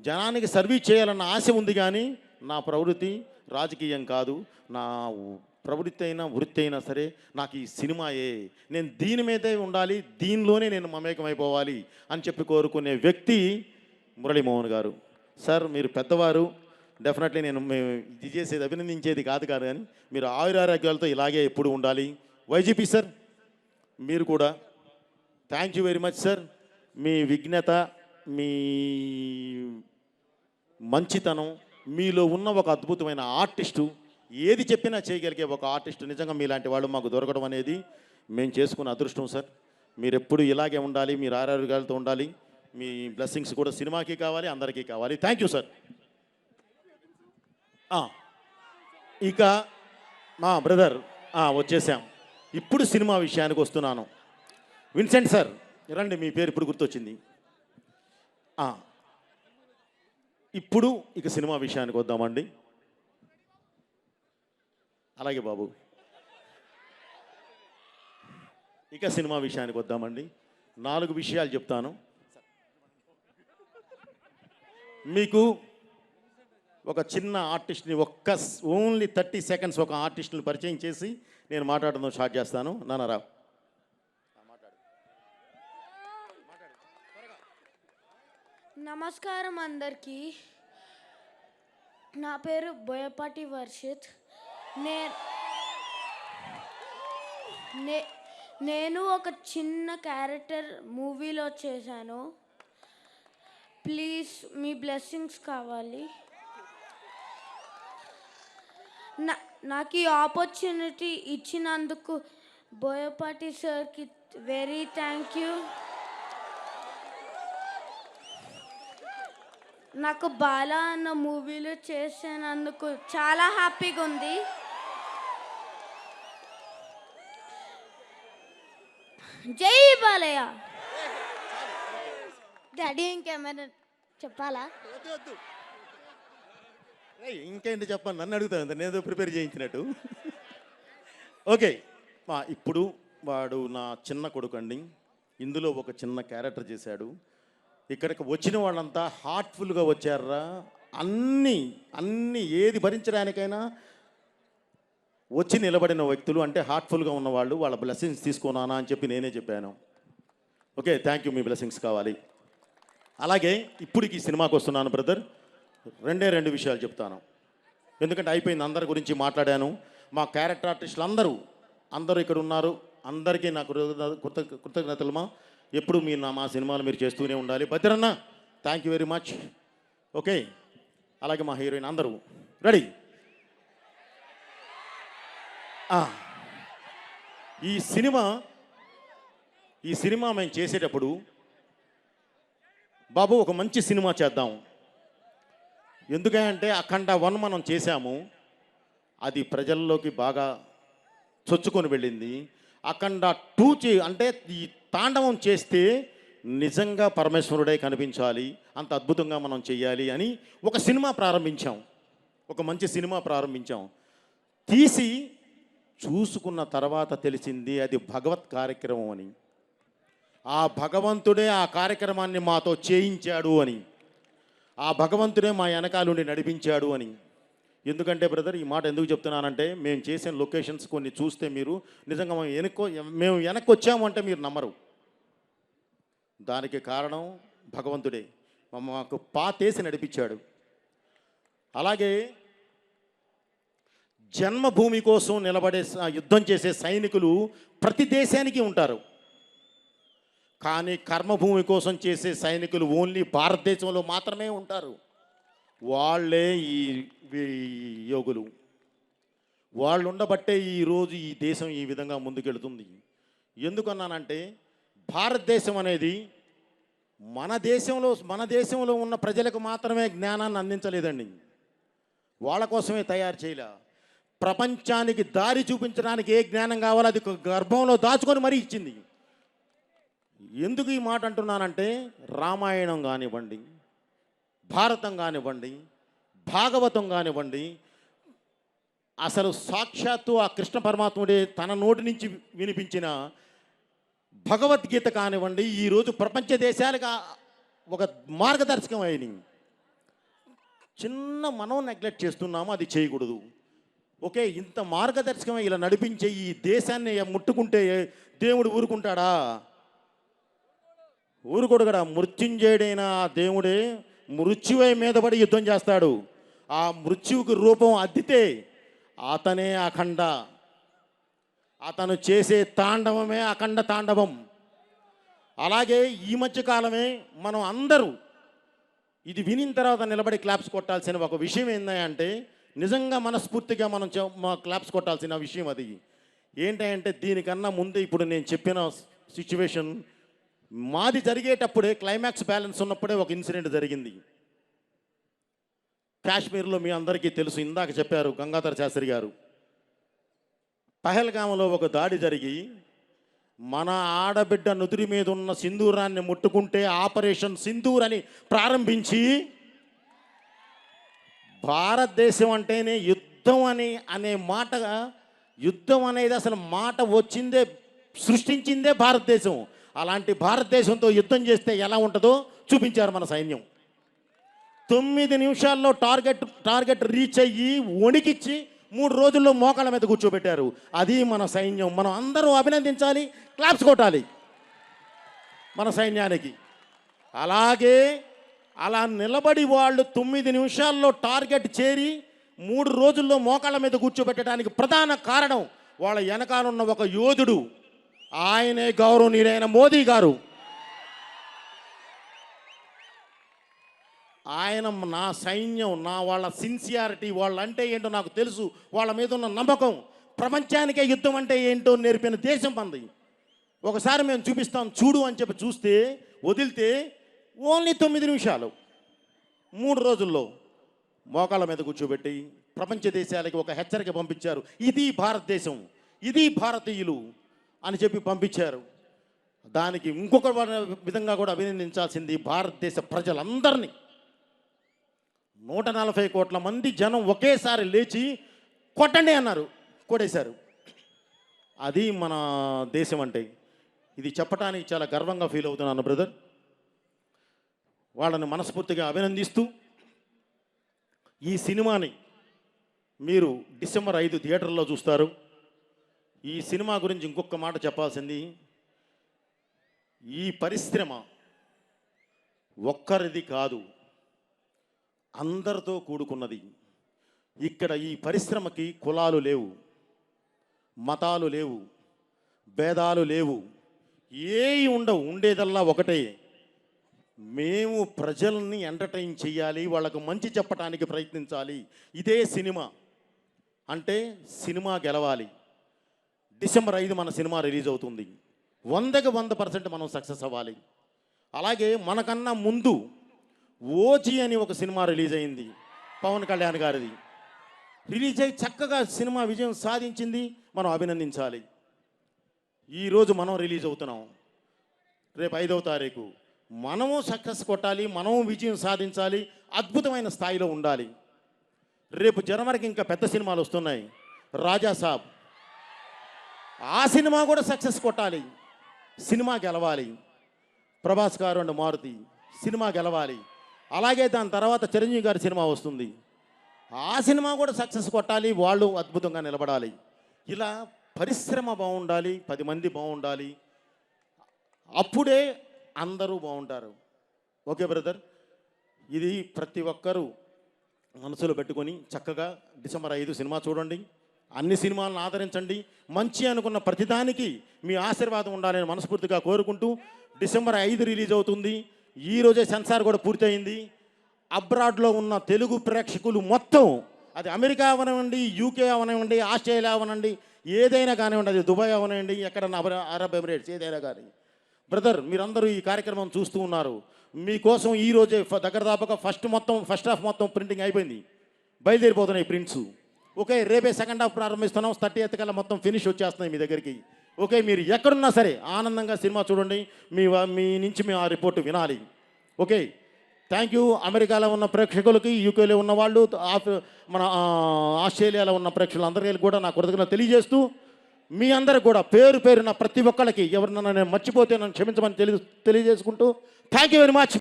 జనానికి సర్వీస్ చేయాలన్న ఆశ ఉంది, కానీ నా ప్రవృత్తి రాజకీయం కాదు. నా ప్రవృత్తి అయినా వృత్తి అయినా సరే నాకు ఈ సినిమాయే, నేను దీని మీదే ఉండాలి, దీనిలోనే నేను మమేకమైపోవాలి అని చెప్పి కోరుకునే వ్యక్తి మురళీమోహన్ గారు. సార్ మీరు పెద్దవారు, డెఫినెట్లీ నేను మేము ఇది చేసేది అభినందించేది కాదు కానీ మీరు ఆయురారోగ్యాలతో ఇలాగే ఎప్పుడు ఉండాలి. వైజీపీ సార్ మీరు కూడా thank you very much sir. మీ విఘ్నత, మీ మంచితనం, మీలో ఉన్న ఒక అద్భుతమైన ఆర్టిస్టు, ఏది చెప్పినా చేయగలిగే ఒక ఆర్టిస్టు, నిజంగా మీలాంటి వాళ్ళు మాకు దొరకడం అనేది మేము చేసుకున్న అదృష్టం సార్. మీరు ఎప్పుడు ఇలాగే ఉండాలి, మీరు ఆరోగ్యాలతో ఉండాలి. మీ బ్లెస్సింగ్స్ కూడా సినిమాకి కావాలి, అందరికీ కావాలి. Thank you sir. ఇక మా బ్రదర్ వచ్చేసాం. ఇప్పుడు సినిమా విషయానికి వస్తున్నాను. విన్సెంట్ సార్ రండి, మీ పేరు ఇప్పుడు గుర్తొచ్చింది. ఇప్పుడు ఇక సినిమా విషయానికి వద్దామండి. అలాగే బాబు, ఇక సినిమా విషయానికి వద్దామండి. 4 విషయాలు చెప్తాను మీకు. ఒక చిన్న ఆర్టిస్ట్ని ఓన్లీ 30 సెకండ్స్ ఒక ఆర్టిస్ట్ని పరిచయం చేసి నేను మాట్లాడడం స్టార్ట్ చేస్తాను. నాన్నరా నమస్కారం అందరికీ. నా పేరు బోయపాటి వర్షిత్. నేను ఒక చిన్న క్యారెక్టర్ మూవీలో చేశాను. ప్లీజ్ మీ బ్లెస్సింగ్స్ కావాలి. నాకు ఈ ఆపర్చునిటీ ఇచ్చినందుకు బోయపాటి సార్కి వెరీ థ్యాంక్ యూ. నాకు బాలా అన్న మూవీలో చేసినందుకు చాలా హ్యాపీగా ఉంది. జై బాలయ్య. డాడీ ఇంకేమైనా చెప్పాలా? ఇంకేంటి చెప్పండి, నన్ను అడుగుతాను, నేను ప్రిపేర్ చేయించినట్టు. ఓకే, ఇప్పుడు వాడు నా చిన్న కొడుకు అండి. ఇందులో ఒక చిన్న క్యారెక్టర్ చేశాడు. ఇక్కడికి వచ్చిన వాళ్ళంతా హార్ట్ఫుల్గా వచ్చారా. అన్నీ ఏది భరించడానికైనా వచ్చి నిలబడిన వ్యక్తులు అంటే హార్ట్ఫుల్గా ఉన్నవాళ్ళు. వాళ్ళ బ్లెస్సింగ్స్ తీసుకున్నానా అని చెప్పి నేనే చెప్పాను. Okay, thank you, me blessings కావాలి. అలాగే ఇప్పటికి సినిమాకి వస్తున్నాను బ్రదర్. 2 విషయాలు చెప్తాను, ఎందుకంటే అయిపోయింది, అందరి గురించి మాట్లాడాను. మా క్యారెక్టర్ ఆర్టిస్టులు అందరూ ఇక్కడ ఉన్నారు. అందరికీ నాకు కృతజ్ఞతలు. ఎప్పుడు మీరు మా సినిమాలు మీరు చేస్తూనే ఉండాలి. Bhadranna thank you very much. Okay, అలాగే మా హీరోయిన్ అందరూ రెడీ. ఈ సినిమా మేము చేసేటప్పుడు బాబు ఒక మంచి సినిమా చేద్దాం. ఎందుకంటే అఖండ 1 మనం చేశాము, అది ప్రజల్లోకి బాగా చొచ్చుకొని వెళ్ళింది. అఖండ 2 అంటే ఈ తాండవం చేస్తే నిజంగా పరమేశ్వరుడే కనిపించాలి, అంత అద్భుతంగా మనం చెయ్యాలి అని ఒక సినిమా ప్రారంభించాం. ఒక మంచి సినిమా ప్రారంభించాం. తీసి చూసుకున్న తర్వాత తెలిసింది అది భగవత్ కార్యక్రమం అని. ఆ భగవంతుడే ఆ కార్యక్రమాన్ని మాతో చేయించాడు అని, ఆ భగవంతుడే మా వెనకాలుండి నడిపించాడు అని. ఎందుకంటే బ్రదర్ ఈ మాట ఎందుకు చెప్తున్నానంటే, మేము చేసిన లొకేషన్స్ కొన్ని చూస్తే మీరు నిజంగా మేము వెనక్కి వచ్చాము అంటే మీరు నమ్మరు. దానికి కారణం భగవంతుడే మాకు పాతేసి నడిపించాడు. అలాగే జన్మభూమి కోసం నిలబడే యుద్ధం చేసే సైనికులు ప్రతి దేశానికి ఉంటారు, కానీ కర్మభూమి కోసం చేసే సైనికులు ఓన్లీ భారతదేశంలో మాత్రమే ఉంటారు. వాళ్ళే ఈ యోగులు. వాళ్ళు ఉండబట్టే ఈరోజు ఈ దేశం ఈ విధంగా ముందుకెళ్తుంది. ఎందుకన్నానంటే భారతదేశం అనేది మన దేశంలో ఉన్న ప్రజలకు మాత్రమే జ్ఞానాన్ని అందించలేదండి, వాళ్ళ కోసమే తయారు చేయలే. ప్రపంచానికి దారి చూపించడానికి ఏ జ్ఞానం కావాలో అది గర్భంలో దాచుకొని మరీ ఇచ్చింది. ఎందుకు ఈ మాట అంటున్నానంటే, రామాయణం కానివ్వండి, భారతం కానివ్వండి, భాగవతం కానివ్వండి, అసలు సాక్షాత్తు ఆ కృష్ణ పరమాత్ముడే తన నోటి నుంచి వినిపించిన భగవద్గీత కానివ్వండి, ఈరోజు ప్రపంచ దేశాలకు ఒక మార్గదర్శకం అయినాయి. చిన్న మనం నెగ్లెక్ట్ చేస్తున్నాము, అది చేయకూడదు. ఓకే, ఇంత మార్గదర్శకమే ఇలా నడిపించే ఈ దేశాన్ని ముట్టుకుంటే దేవుడు ఊరుకుంటాడా? ఊరుకోడు కదా. మృత్యుంజయుడైన ఆ దేవుడే మృత్యువై మీద పడి యుద్ధం చేస్తాడు. ఆ మృత్యువుకి రూపం అద్దితే అతనే అఖండ. అతను చేసే తాండవమే అఖండ తాండవం. అలాగే ఈ మధ్య కాలమే మనం అందరూ ఇది వినిన తర్వాత నిలబడి క్లాప్స్ కొట్టాల్సిన ఒక విషయం ఏంటంటే, నిజంగా మనస్ఫూర్తిగా మనం క్లాప్స్ కొట్టాల్సిన విషయం అది ఏంటంటే, దీనికన్నా ముందే ఇప్పుడు నేను చెప్పిన సిచ్యువేషన్ మాది జరిగేటప్పుడే క్లైమాక్స్ బ్యాలెన్స్ ఉన్నప్పుడే ఒక ఇన్సిడెంట్ జరిగింది. కాశ్మీర్లో మీ అందరికీ తెలుసు, ఇందాక చెప్పారు గంగాధర శాస్త్రి గారు. పహల్గామ్లో ఒక దాడి జరిగి మన ఆడబిడ్డ నుదురి మీద ఉన్న సింధూరాన్ని ముట్టుకుంటే ఆపరేషన్ సింధూర్ అని ప్రారంభించి భారతదేశం అంటేనే యుద్ధం అనే మాట, యుద్ధం అనేది అసలు మాట వచ్చిందే, సృష్టించిందే భారతదేశం. అలాంటి భారతదేశంతో యుద్ధం చేస్తే ఎలా ఉంటుందో చూపించారు మన సైన్యం. 9 నిమిషాల్లో టార్గెట్ రీచ్ అయ్యి వణికిచ్చి 3 రోజుల్లో మోకాళ్ళ మీద కూర్చోబెట్టారు. అది మన సైన్యం. మనం అందరూ అభినందించాలి, క్లాప్స్ కొట్టాలి మన సైన్యానికి. అలాగే అలా నిలబడి వాళ్ళు 9 నిమిషాల్లో టార్గెట్ చేరి 3 రోజుల్లో మోకాళ్ళ మీద కూర్చోబెట్టడానికి ప్రధాన కారణం వాళ్ళ వెనకాలన్న ఒక యోధుడు, ఆయనే గౌరవనీయులైన మోదీ గారు. ఆయన నా సైన్యం, వాళ్ళ సిన్సియారిటీ, వాళ్ళంటే ఏంటో నాకు తెలుసు, వాళ్ళ మీద ఉన్న నమ్మకం, ప్రపంచానికే యుద్ధం అంటే ఏంటో నేర్పిన దేశం మంది. ఒకసారి మేము చూపిస్తాం చూడు అని చెప్పి చూస్తే వదిలితే ఓన్లీ 9 నిమిషాలు 3 రోజుల్లో మోకాళ్ళ మీద కూర్చోబెట్టి ప్రపంచ దేశాలకి ఒక హెచ్చరిక పంపించారు. ఇది భారతదేశం, ఇది భారతీయులు అని చెప్పి పంపించారు. దానికి ఇంకొక విధంగా కూడా అభినందించాల్సింది భారతదేశ ప్రజలందరినీ. 140 కోట్ల మంది జనం ఒకేసారి లేచి కొట్టండి అన్నారు, కొట్టేశారు. అది మన దేశం అంటే. ఇది చెప్పడానికి చాలా గర్వంగా ఫీల్ అవుతున్నాను బ్రదర్. వాళ్ళని మనస్ఫూర్తిగా అభినందిస్తూ ఈ సినిమాని మీరు డిసెంబర్ 5 థియేటర్లో చూస్తారు. ఈ సినిమా గురించి ఇంకొక మాట చెప్పాల్సింది, ఈ పరిశ్రమ ఒక్కరిది కాదు, అందరితో కూడుకున్నది. ఇక్కడ ఈ పరిశ్రమకి కులాలు లేవు, మతాలు లేవు, భేదాలు లేవు, ఏవి ఉండవు. ఉండేదల్లా ఒకటే, మేము ప్రజల్ని ఎంటర్టైన్ చేయాలి, వాళ్ళకు మంచి చెప్పడానికి ప్రయత్నించాలి. ఇదే సినిమా అంటే. సినిమా గెలవాలి. డిసెంబర్ 5 మన సినిమా రిలీజ్ అవుతుంది. 100కి 100% మనం సక్సెస్ అవ్వాలి. అలాగే మనకన్నా ముందు ఓజీ అని ఒక సినిమా రిలీజ్ అయింది, పవన్ కళ్యాణ్ గారిది. రిలీజ్ అయ్యి చక్కగా సినిమా విజయం సాధించింది, మనం అభినందించాలి. ఈరోజు మనం రిలీజ్ అవుతున్నాం, రేపు 5వ తారీఖు మనము సక్సెస్ కొట్టాలి, మనము విజయం సాధించాలి, అద్భుతమైన స్థాయిలో ఉండాలి. రేపు జనవరికి ఇంకా పెద్ద సినిమాలు వస్తున్నాయి. రాజా సాబ్, ఆ సినిమా కూడా సక్సెస్ కొట్టాలి, సినిమా గెలవాలి. ప్రభాస్ గారు అండ్ మారుతి సినిమా గెలవాలి. అలాగే దాని తర్వాత చిరంజీవి గారి సినిమా వస్తుంది, ఆ సినిమా కూడా సక్సెస్ కొట్టాలి, వాళ్ళు అద్భుతంగా నిలబడాలి. ఇలా పరిశ్రమ బాగుండాలి, 10 మంది బాగుండాలి, అప్పుడే అందరూ బాగుంటారు. ఓకే బ్రదర్, ఇది ప్రతి ఒక్కరూ మనసులో పెట్టుకొని చక్కగా డిసెంబర్ 5 సినిమా చూడండి. అన్ని సినిమాలను ఆదరించండి. మంచి అనుకున్న ప్రతిదానికి మీ ఆశీర్వాదం ఉండాలని మనస్ఫూర్తిగా కోరుకుంటూ, డిసెంబర్ 5 రిలీజ్ అవుతుంది. ఈరోజే సెన్సార్ కూడా పూర్తయింది. అబ్రాడ్లో ఉన్న తెలుగు ప్రేక్షకులు మొత్తం, అది అమెరికా అవనివ్వండి, యూకే అవనివ్వండి, ఆస్ట్రేలియా అవనండి, ఏదైనా కానివ్వండి, అది దుబాయ్ అవనివ్వండి, ఎక్కడన్నా అరబ్ ఎమిరేట్స్ ఏదైనా కానీ, బ్రదర్ మీరందరూ ఈ కార్యక్రమం చూస్తూ ఉన్నారు. మీకోసం ఈరోజే దగ్గర దాపక ఫస్ట్ హాఫ్ మొత్తం ప్రింటింగ్ అయిపోయింది, బయలుదేరిపోతున్నాయి ప్రింట్స్. ఓకే, రేపే సెకండ్ హాఫ్ ప్రారంభిస్తున్నాం. 30th కల్లా మొత్తం ఫినిష్ వచ్చేస్తున్నాయి మీ దగ్గరికి. ఓకే, మీరు ఎక్కడున్నా సరే ఆనందంగా సినిమా చూడండి. మీ నుంచి మేము ఆ రిపోర్టు వినాలి. Okay, thank you. అమెరికాలో ఉన్న ప్రేక్షకులకి, యూకేలో ఉన్న వాళ్ళు, మన ఆస్ట్రేలియాలో ఉన్న ప్రేక్షకులందరికీ కూడా నా కృతజ్ఞతలు తెలియజేస్తూ, మీ అందరికి కూడా పేరు పేరున ప్రతి ఒక్కళ్ళకి ఎవరినైనా నేను మర్చిపోతే నన్ను క్షమించమని తెలియజేసుకుంటూ, థ్యాంక్ యూ వెరీ మచ్.